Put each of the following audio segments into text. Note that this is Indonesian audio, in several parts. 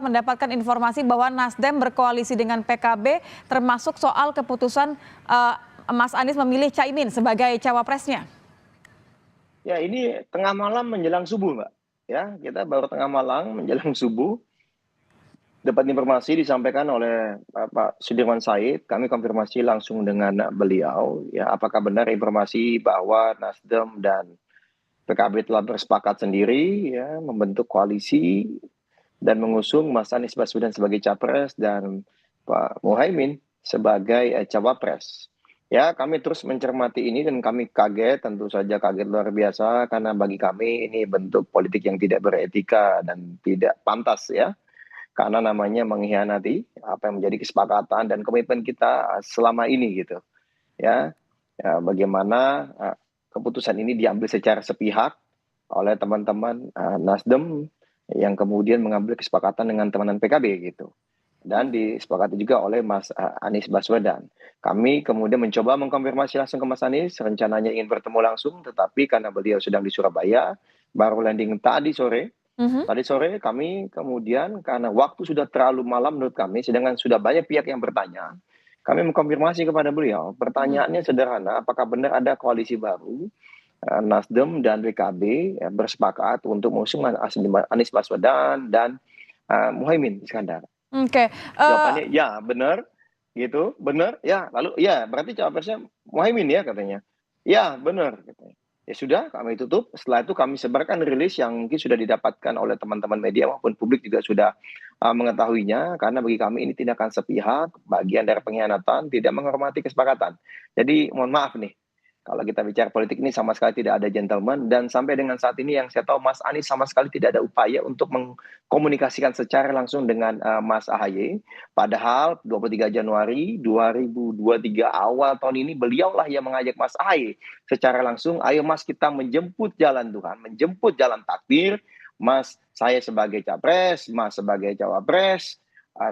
mendapatkan informasi bahwa Nasdem berkoalisi dengan PKB termasuk soal keputusan Mas Anies memilih Caimin sebagai cawapresnya. Ya, ini tengah malam menjelang subuh, Mbak. Ya, kita baru tengah malam menjelang subuh dapat informasi disampaikan oleh Pak Sudirman Said. Kami konfirmasi langsung dengan beliau. Ya, apakah benar informasi bahwa Nasdem dan PKB telah bersepakat sendiri ya membentuk koalisi dan mengusung Mas Anies Baswedan sebagai capres dan Pak Muhaimin sebagai cawapres. Ya, kami terus mencermati ini dan kami kaget, tentu saja kaget luar biasa karena bagi kami ini bentuk politik yang tidak beretika dan tidak pantas ya. Karena namanya mengkhianati apa yang menjadi kesepakatan dan komitmen kita selama ini gitu. Ya, ya bagaimana keputusan ini diambil secara sepihak oleh teman-teman Nasdem yang kemudian mengambil kesepakatan dengan teman-teman PKB gitu. Dan disepakati juga oleh Mas Anies Baswedan. Kami kemudian mencoba mengkonfirmasi langsung ke Mas Anies, rencananya ingin bertemu langsung, tetapi karena beliau sedang di Surabaya, baru landing tadi sore. Tadi sore kami kemudian karena waktu sudah terlalu malam menurut kami, sedangkan sudah banyak pihak yang bertanya, kami mengkonfirmasi kepada beliau. Pertanyaannya sederhana, apakah benar ada koalisi baru Nasdem dan PKB ya, bersepakat untuk mengusung Anies Baswedan dan Muhaimin Iskandar. Oke. Jawabannya ya benar, gitu, benar, ya lalu ya berarti cawapresnya Muhaimin ya katanya. Ya benar, katanya. Ya sudah kami tutup. Setelah itu kami sebarkan rilis yang mungkin sudah didapatkan oleh teman-teman media maupun publik juga sudah mengetahuinya karena bagi kami ini tindakan sepihak, bagian dari pengkhianatan, tidak menghormati kesepakatan. Jadi mohon maaf nih. Kalau kita bicara politik ini sama sekali tidak ada gentleman dan sampai dengan saat ini yang saya tahu Mas Anies sama sekali tidak ada upaya untuk mengkomunikasikan secara langsung dengan Mas AHY. Padahal 23 Januari 2023 awal tahun ini beliaulah yang mengajak Mas AHY secara langsung, ayo Mas kita menjemput jalan Tuhan, menjemput jalan takdir. Mas saya sebagai capres, Mas sebagai cawapres,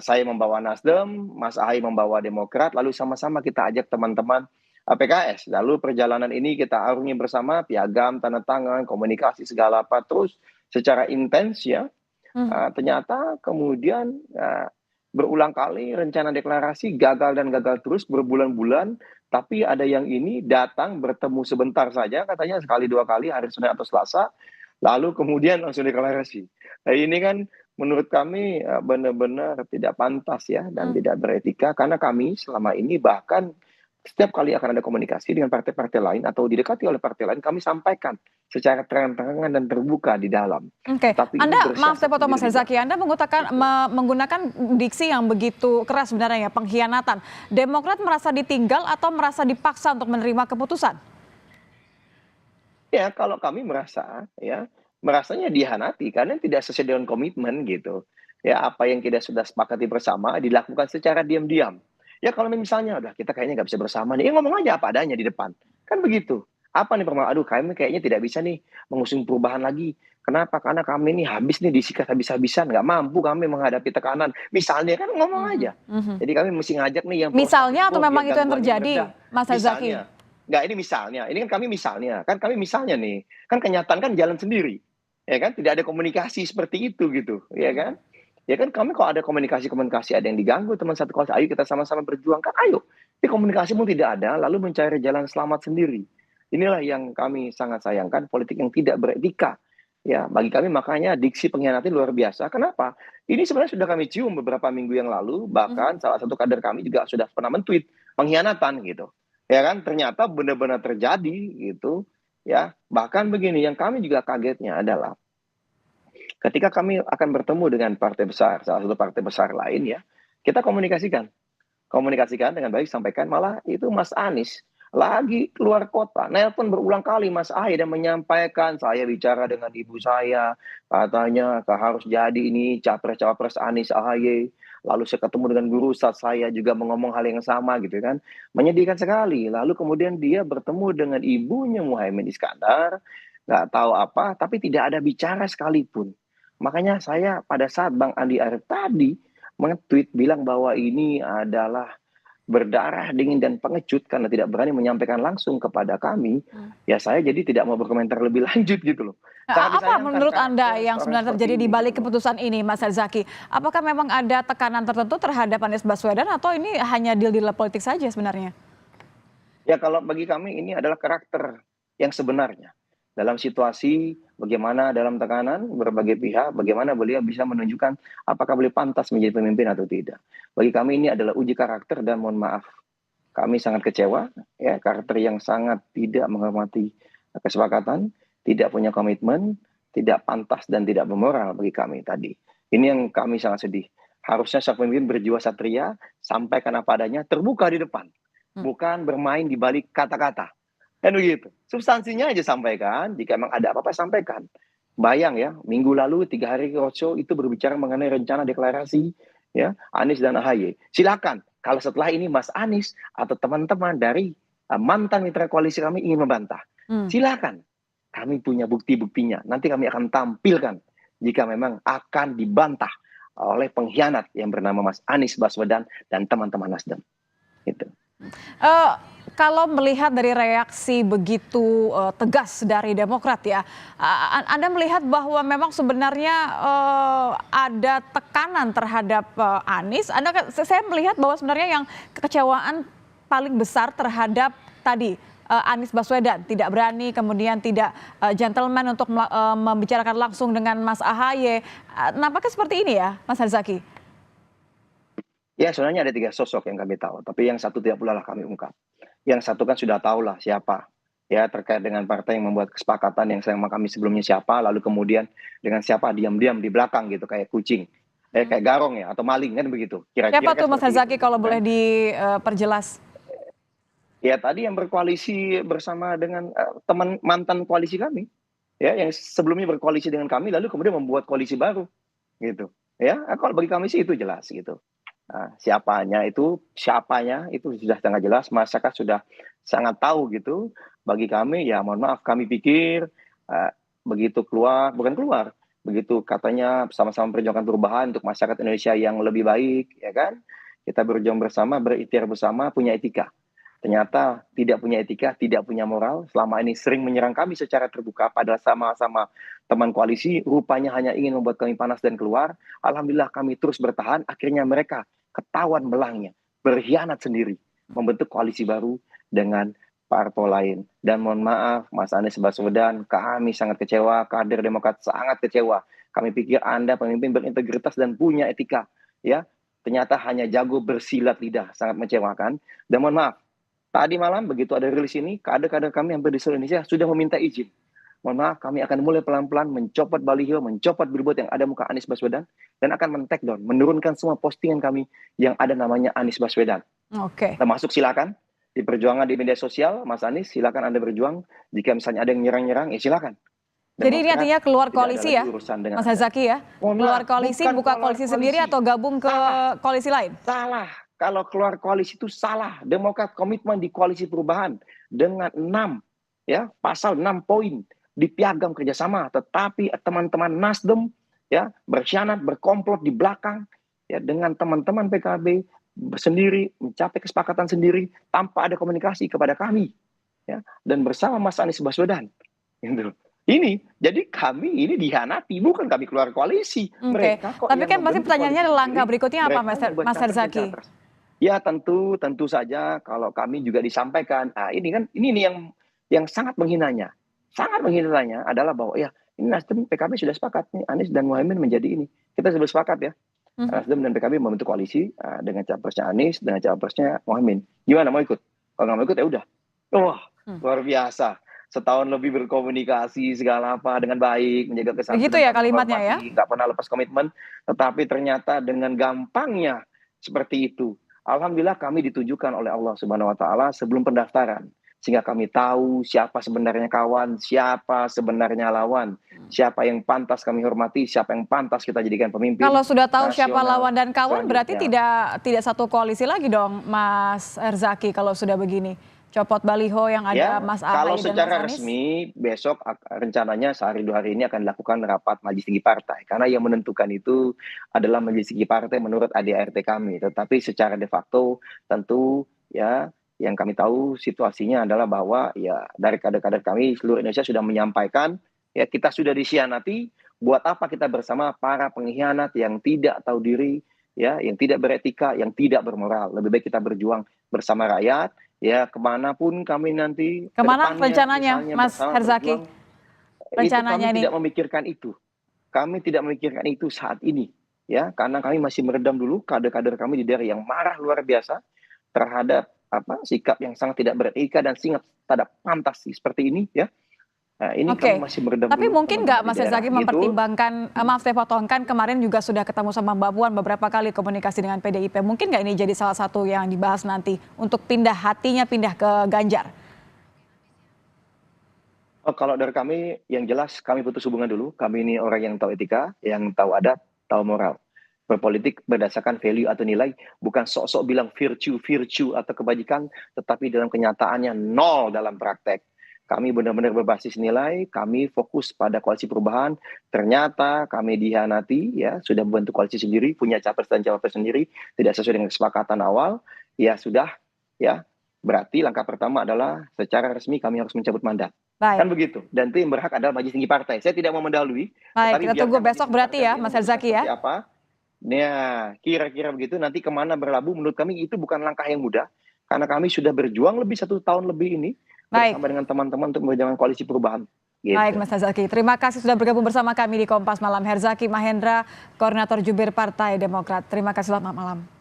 saya membawa Nasdem, Mas AHY membawa Demokrat, lalu sama-sama kita ajak teman-teman PKS. Lalu perjalanan ini kita arungi bersama, piagam, tanda tangan, komunikasi segala apa terus secara intens ya. Ternyata kemudian berulang kali rencana deklarasi gagal dan gagal terus berbulan-bulan, tapi ada yang ini datang bertemu sebentar saja katanya sekali dua kali hari Senin atau Selasa, lalu kemudian langsung deklarasi. Nah, ini kan menurut kami benar-benar tidak pantas ya dan tidak beretika karena kami selama ini bahkan setiap kali akan ada komunikasi dengan partai-partai lain atau didekati oleh partai lain, kami sampaikan secara terang-terangan dan terbuka di dalam. Oke, Tapi Anda, ini maaf saya potong Mas sendiri di Herzaki, Anda menggunakan diksi yang begitu keras sebenarnya ya, pengkhianatan. Demokrat merasa ditinggal atau merasa dipaksa untuk menerima keputusan? Ya, kalau kami merasa ya, merasanya dihianati karena tidak sesuai dengan komitmen gitu. Ya, apa yang kita sudah sepakati bersama dilakukan secara diam-diam. Ya kalau misalnya udah kita kayaknya nggak bisa bersama nih, ya ngomong aja apa adanya di depan. Kan begitu. Apa nih permasalahan? Aduh, kami kayaknya tidak bisa nih mengusung perubahan lagi. Kenapa? Karena kami nih habis nih disikat habis-habisan, nggak mampu kami menghadapi tekanan. Misalnya kan ngomong aja. Jadi kami mesti ngajak nih yang pro status Misalnya atau quo biar memang itu yang gangguannya terjadi, meredah. Mas Herzaki? Misalnya, nggak ini misalnya, ini kan kami misalnya nih, kan kenyataan kan jalan sendiri, ya kan? Tidak ada komunikasi seperti itu gitu, ya kan? Ya kan kami kalau ada komunikasi-komunikasi ada yang diganggu teman satu kelas, ayo kita sama-sama berjuang kan, ayo. Tapi komunikasi pun tidak ada, lalu mencari jalan selamat sendiri. Inilah yang kami sangat sayangkan, politik yang tidak beretika. Ya, bagi kami makanya diksi pengkhianatan luar biasa. Kenapa? Ini sebenarnya sudah kami cium beberapa minggu yang lalu, bahkan salah satu kader kami juga sudah pernah men-tweet pengkhianatan gitu. Ya kan, ternyata benar-benar terjadi gitu. Ya, bahkan begini, yang kami juga kagetnya adalah ketika kami akan bertemu dengan partai besar, salah satu partai besar lain ya, kita komunikasikan dengan baik, sampaikan malah itu Mas Anies lagi keluar kota, nelpon berulang kali Mas Ahy dan menyampaikan saya bicara dengan ibu saya, katanya harus jadi ini capres-cawapres Anies Ahy. Lalu saya ketemu dengan guru ustadz saya juga mengomong hal yang sama gitu kan. Menyedihkan sekali. Lalu kemudian dia bertemu dengan ibunya Muhaimin Iskandar, nggak tahu apa, tapi tidak ada bicara sekalipun. Makanya saya pada saat Bang Andi Arief tadi nge-tweet bilang bahwa ini adalah berdarah dingin dan pengecut karena tidak berani menyampaikan langsung kepada kami, ya saya jadi tidak mau berkomentar lebih lanjut gitu loh. Sangat Apa disayangkan menurut Anda karakter yang seorang sebenarnya seperti terjadi di ini balik gitu loh. keputusan ini, Mas Herzaki? Apakah memang ada tekanan tertentu terhadap Anies Baswedan atau ini hanya deal-deal politik saja sebenarnya? Ya kalau bagi kami ini adalah karakter yang sebenarnya. Dalam situasi bagaimana dalam tekanan berbagai pihak, bagaimana beliau bisa menunjukkan apakah beliau pantas menjadi pemimpin atau tidak. Bagi kami ini adalah uji karakter dan mohon maaf, kami sangat kecewa, ya karakter yang sangat tidak menghormati kesepakatan, tidak punya komitmen, tidak pantas dan tidak bermoral bagi kami tadi. Ini yang kami sangat sedih. Harusnya sang pemimpin berjiwa satria, sampaikan apa adanya, terbuka di depan, bukan bermain di balik kata-kata. Kan begitu. Substansinya aja sampaikan, jika memang ada apa-apa sampaikan. Bayang ya, minggu lalu 3 hari roadshow itu berbicara mengenai rencana deklarasi ya Anies dan AHY. Silakan kalau setelah ini Mas Anies atau teman-teman dari mantan mitra koalisi kami ingin membantah. Silakan. Kami punya bukti-buktinya. Nanti kami akan tampilkan jika memang akan dibantah oleh pengkhianat yang bernama Mas Anies Baswedan dan teman-teman Nasdem. Gitu. Eh, Kalau melihat dari reaksi begitu tegas dari Demokrat ya, Anda melihat bahwa memang sebenarnya ada tekanan terhadap Anies. Saya melihat bahwa sebenarnya yang kekecewaan paling besar terhadap tadi Anies Baswedan tidak berani, kemudian tidak gentleman untuk membicarakan langsung dengan Mas AHY. Nampaknya seperti ini ya, Mas Herzaki? Ya sebenarnya ada 3 sosok yang kami tahu, tapi yang satu tidak pula lah kami ungkap. Yang satu kan sudah tahu lah siapa, ya terkait dengan partai yang membuat kesepakatan yang sama kami sebelumnya siapa, lalu kemudian dengan siapa diam-diam di belakang gitu kayak kucing, kayak garong ya atau maling kan begitu. Kira-kira Siapa kan tuh Mas seperti Herzaki itu, kalau gitu boleh kan. diperjelas? Ya tadi yang berkoalisi bersama dengan teman mantan koalisi kami, ya yang sebelumnya berkoalisi dengan kami, lalu kemudian membuat koalisi baru, gitu. Ya, kalau bagi kami sih itu jelas gitu. Nah, siapanya itu sudah sangat jelas, masyarakat sudah sangat tahu gitu. Bagi kami ya mohon maaf kami pikir begitu keluar, bukan keluar, begitu katanya sama-sama memperjuangkan perubahan untuk masyarakat Indonesia yang lebih baik, ya kan? Kita berjuang bersama, berikhtiar bersama, punya etika. Ternyata tidak punya etika, tidak punya moral, selama ini sering menyerang kami secara terbuka, padahal sama-sama teman koalisi, rupanya hanya ingin membuat kami panas dan keluar. Alhamdulillah kami terus bertahan, akhirnya mereka ketahuan belangnya, berkhianat sendiri, membentuk koalisi baru dengan parpol lain. Dan mohon maaf, Mas Anies Baswedan, kami sangat kecewa, kader Demokrat sangat kecewa. Kami pikir Anda pemimpin berintegritas dan punya etika, ya. Ternyata hanya jago bersilat lidah, sangat mengecewakan. Dan mohon maaf, tadi malam begitu ada rilis ini, kader-kader kami hampir di seluruh Indonesia sudah meminta izin. Mohon maaf, kami akan mulai pelan-pelan mencopot baliho, mencopot billboard yang ada muka Anies Baswedan, dan akan men-take down, menurunkan semua postingan kami yang ada namanya Anies Baswedan. Oke. Termasuk silakan di perjuangan di media sosial, Mas Anies, silakan Anda berjuang. Jika misalnya ada yang nyerang-nyerang, ya silakan. Jadi ini Demokrat artinya keluar tidak ada koalisi lagi ya, urusan dengan Mas Anda. Herzaki ya? Mohon Keluar maaf, koalisi, bukan buka keluar koalisi sendiri koalisi. atau gabung ke Salah. koalisi lain? Salah. Kalau keluar koalisi itu salah. Demokrat komitmen di koalisi perubahan dengan 6 ya pasal 6 poin di piagam kerjasama. Tetapi teman-teman Nasdem ya berkhianat, berkomplot di belakang ya dengan teman-teman PKB sendiri mencapai kesepakatan sendiri tanpa ada komunikasi kepada kami ya dan bersama Mas Anies Baswedan. Gitu. Ini jadi kami ini dihianati, bukan kami keluar koalisi. Oke, Mereka kok tapi yang kan pasti membentuk pertanyaannya koalisi langkah sendiri, berikutnya apa, mereka Mas yang buat Mas capres dan Herzaki? cawapres. Ya tentu saja kalau kami juga disampaikan, ini kan ini nih yang sangat menghinanya. Sangat menghinanya adalah bahwa ya ini Nasdem PKB sudah sepakat nih Anies dan Muhaimin menjadi ini. Kita sudah sepakat ya. Nasdem dan PKB membentuk koalisi dengan capresnya Anies, dengan capresnya Muhaimin. Gimana mau ikut? Kalau nggak mau ikut ya udah. Wah, luar biasa. Setahun lebih berkomunikasi segala apa dengan baik, menjaga Begitu kesantunan, ya saling kalimatnya ya? menghormati, nggak pernah lepas komitmen. Tetapi ternyata dengan gampangnya seperti itu. Alhamdulillah kami ditujukan oleh Allah Subhanahu wa taala sebelum pendaftaran. Sehingga kami tahu siapa sebenarnya kawan, siapa sebenarnya lawan, siapa yang pantas kami hormati, siapa yang pantas kita jadikan pemimpin Kalau sudah tahu siapa nasional lawan dan kawan berarti selanjutnya. tidak satu koalisi lagi dong, Mas Herzaki kalau sudah begini. copot baliho yang ada Ya, Mas kalau Ahaye dan Mas secara Anies? resmi besok rencananya sehari 2 hari ini akan dilakukan rapat majelis tinggi partai. Karena yang menentukan itu adalah majelis tinggi partai menurut ADART kami. Tetapi secara de facto tentu ya yang kami tahu situasinya adalah bahwa ya dari kader-kader kami seluruh Indonesia sudah menyampaikan ya kita sudah dikhianati, buat apa kita bersama para pengkhianat yang tidak tahu diri, ya, yang tidak beretika, yang tidak bermoral. Lebih baik kita berjuang bersama rakyat. Ya, kemanapun kami nanti ke Kemana depannya, rencananya, misalnya Mas bersama Herzaki? berjuang, itu kami Rencananya ini? tidak memikirkan itu. Kami tidak memikirkan itu saat ini, ya, karena kami masih meredam dulu kader-kader kami di daerah yang marah luar biasa terhadap sikap yang sangat tidak beretika dan sangat tidak pantas seperti ini, ya. Nah, ini kami Oke, masih meredam tapi dulu mungkin teman-teman nggak di Mas daerah, Herzaki gitu. mempertimbangkan, maaf saya potongkan, kemarin juga sudah ketemu sama Mbak Puan beberapa kali komunikasi dengan PDIP. Mungkin nggak ini jadi salah satu yang dibahas nanti untuk pindah hatinya pindah ke Ganjar? Oh, kalau dari kami, yang jelas kami putus hubungan dulu. Kami ini orang yang tahu etika, yang tahu adat, tahu moral. Berpolitik berdasarkan value atau nilai, bukan sok-sok bilang virtue atau kebajikan, tetapi dalam kenyataannya nol dalam praktek. Kami benar-benar berbasis nilai, kami fokus pada koalisi perubahan. Ternyata kami dihianati, ya sudah membentuk koalisi sendiri, punya capres dan cawapres sendiri, tidak sesuai dengan kesepakatan awal. Ya sudah, ya berarti langkah pertama adalah secara resmi kami harus mencabut mandat. Kan Baik, begitu. Dan itu yang berhak adalah majelis tinggi partai. Saya tidak mau mendahului, baik, tetapi kita tunggu biarkan majelis besok tinggi berarti partai ya nanti yang Mas memutuskan Herzaki ya? seperti apa. Nah, kira-kira begitu. Nanti kemana berlabuh, menurut kami itu bukan langkah yang mudah. Karena kami sudah berjuang lebih 1 tahun lebih ini Baik, bersama dengan teman-teman untuk memperjuangkan koalisi perubahan. baik Gitu. Mas Herzaki. Terima kasih sudah bergabung bersama kami di Kompas Malam. Herzaki Mahendra, Koordinator Jubir Partai Demokrat. Terima kasih, selamat malam.